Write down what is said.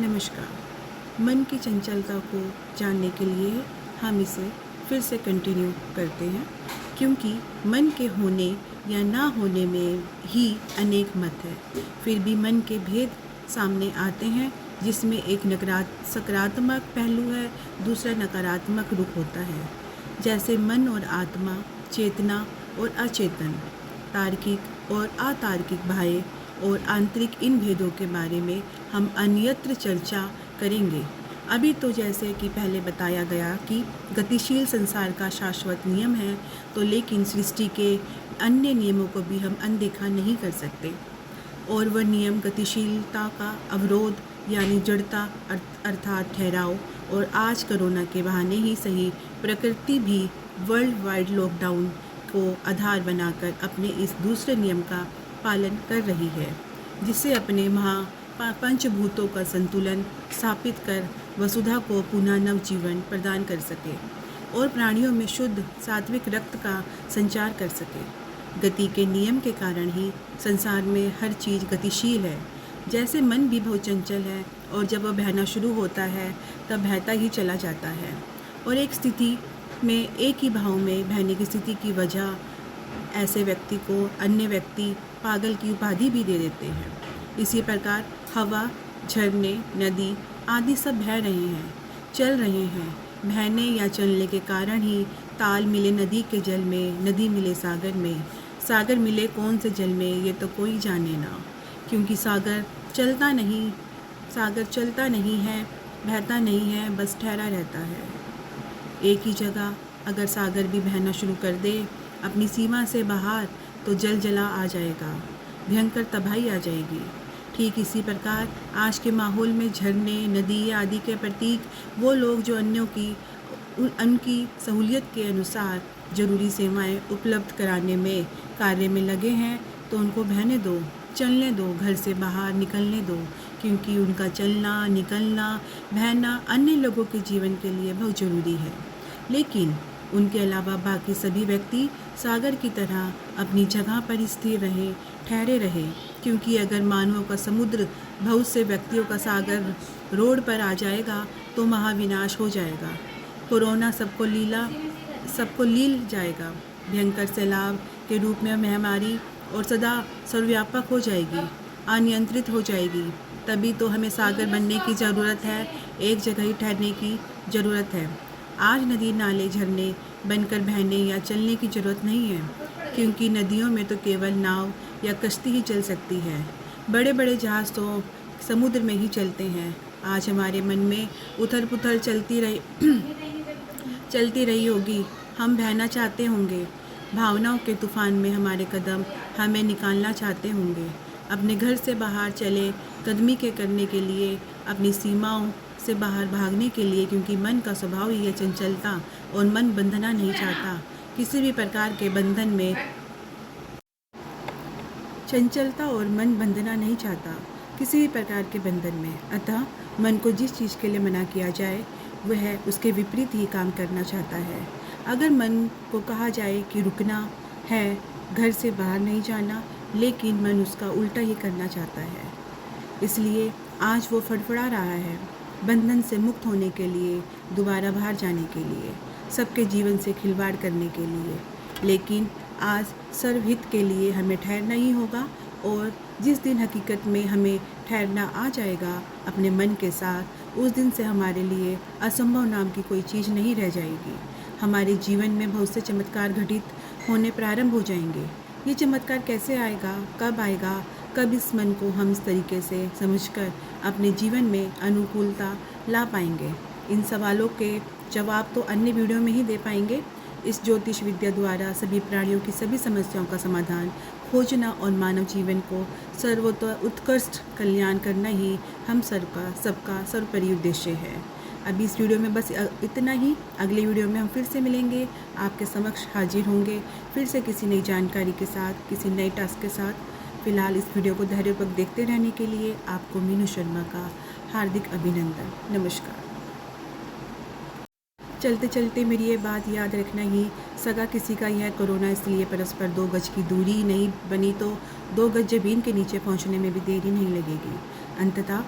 नमस्कार। मन की चंचलता को जानने के लिए हम इसे फिर से कंटिन्यू करते हैं, क्योंकि मन के होने या ना होने में ही अनेक मत है। फिर भी मन के भेद सामने आते हैं, जिसमें एक सकारात्मक पहलू है, दूसरा नकारात्मक रुख होता है। जैसे मन और आत्मा, चेतना और अचेतन, तार्किक और अतार्किक बाह्य और आंतरिक, इन भेदों के बारे में हम अन्यत्र चर्चा करेंगे। अभी तो जैसे कि पहले बताया गया कि गतिशील संसार का शाश्वत नियम है, तो लेकिन सृष्टि के अन्य नियमों को भी हम अनदेखा नहीं कर सकते। और वह नियम गतिशीलता का अवरोध यानी जड़ता अर्थात ठहराव, और आज कोरोना के बहाने ही सही प्रकृति भी वर्ल्ड वाइड लॉकडाउन को आधार बनाकर अपने इस दूसरे नियम का पालन कर रही है, जिससे अपने पंचभूतों का संतुलन स्थापित कर वसुधा को पुनः नवजीवन प्रदान कर सके और प्राणियों में शुद्ध सात्विक रक्त का संचार कर सके। गति के नियम के कारण ही संसार में हर चीज़ गतिशील है। जैसे मन भी बहुत चंचल है, और जब वह बहना शुरू होता है तब बहता ही चला जाता है, और एक स्थिति में एक ही भाव में बहने की स्थिति की वजह ऐसे व्यक्ति को अन्य व्यक्ति पागल की उपाधि भी दे देते हैं। इसी प्रकार हवा, झरने, नदी आदि सब बह रहे हैं, चल रहे हैं। बहने या चलने के कारण ही ताल मिले नदी के जल में, नदी मिले सागर में, सागर मिले कौन से जल में, ये तो कोई जाने ना। क्योंकि सागर चलता नहीं है, बहता नहीं है, बस ठहरा रहता है एक ही जगह। अगर सागर भी बहना शुरू कर दे अपनी सीमा से बाहर, तो जल जला आ जाएगा, भयंकर तबाही आ जाएगी। ठीक इसी प्रकार आज के माहौल में झरने, नदी आदि के प्रतीक वो लोग जो अन्यों की उनकी सहूलियत के अनुसार जरूरी सेवाएं उपलब्ध कराने में कार्य में लगे हैं, तो उनको बहने दो, चलने दो, घर से बाहर निकलने दो, क्योंकि उनका चलना, निकलना, बहना अन्य लोगों के जीवन के लिए बहुत ज़रूरी है। लेकिन उनके अलावा बाकी सभी व्यक्ति सागर की तरह अपनी जगह पर स्थिर रहे, ठहरे रहे, क्योंकि अगर मानवों का समुद्र बहुत से व्यक्तियों का सागर रोड पर आ जाएगा तो महाविनाश हो जाएगा। कोरोना सबको लील जाएगा, भयंकर सैलाब के रूप में महामारी, और सदा सर्वव्यापक हो जाएगी, अनियंत्रित हो जाएगी। तभी तो हमें सागर बनने की ज़रूरत है, एक जगह ही ठहरने की ज़रूरत है। आज नदी, नाले, झरने बनकर बहने या चलने की ज़रूरत नहीं है, क्योंकि नदियों में तो केवल नाव या कश्ती ही चल सकती है। बड़े बड़े जहाज़ तो समुद्र में ही चलते हैं। आज हमारे मन में उथल पुथल चलती रही होगी, हम बहना चाहते होंगे, भावनाओं के तूफान में हमारे कदम हमें निकालना चाहते होंगे। अपने घर से बाहर चले कदमी के करने के लिए, अपनी सीमाओं से बाहर भागने के लिए, क्योंकि मन का स्वभाव ही है चंचलता, और मन बंधना नहीं चाहता किसी भी प्रकार के बंधन में। चंचलता और मन बंधना नहीं चाहता किसी भी प्रकार के बंधन में। अतः मन को जिस चीज़ के लिए मना किया जाए वह उसके विपरीत ही काम करना चाहता है। अगर मन को कहा जाए कि रुकना है, घर से बाहर नहीं जाना, लेकिन मन उसका उल्टा ही करना चाहता है। इसलिए आज वो फड़फड़ा रहा है बंधन से मुक्त होने के लिए, दोबारा बाहर जाने के लिए, सबके जीवन से खिलवाड़ करने के लिए। लेकिन आज सर्वहित के लिए हमें ठहरना ही होगा, और जिस दिन हकीकत में हमें ठहरना आ जाएगा अपने मन के साथ, उस दिन से हमारे लिए असंभव नाम की कोई चीज़ नहीं रह जाएगी। हमारे जीवन में बहुत से चमत्कार घटित होने प्रारंभ हो जाएंगे। ये चमत्कार कैसे आएगा, कब आएगा, कब इस मन को हम इस तरीके से समझकर अपने जीवन में अनुकूलता ला पाएंगे, इन सवालों के जवाब तो अन्य वीडियो में ही दे पाएंगे। इस ज्योतिष विद्या द्वारा सभी प्राणियों की सभी समस्याओं का समाधान खोजना और मानव जीवन को सर्वोत्तम उत्कृष्ट कल्याण करना ही हम सबका सर्वोपरि उद्देश्य है। अभी इस वीडियो में बस इतना ही। अगले वीडियो में हम फिर से मिलेंगे, आपके समक्ष हाजिर होंगे फिर से किसी नई जानकारी के साथ, किसी नए टास्क के साथ। फिलहाल इस वीडियो को धैर्यपूर्वक देखते रहने के लिए आपको मीनू शर्मा का हार्दिक अभिनंदन। नमस्कार। चलते चलते मेरी ये बात याद रखना ही, सगा किसी का यह कोरोना, इसलिए परस्पर 2 गज की दूरी नहीं बनी तो 2 गज जमीन के नीचे पहुंचने में भी देरी नहीं लगेगी। अंततः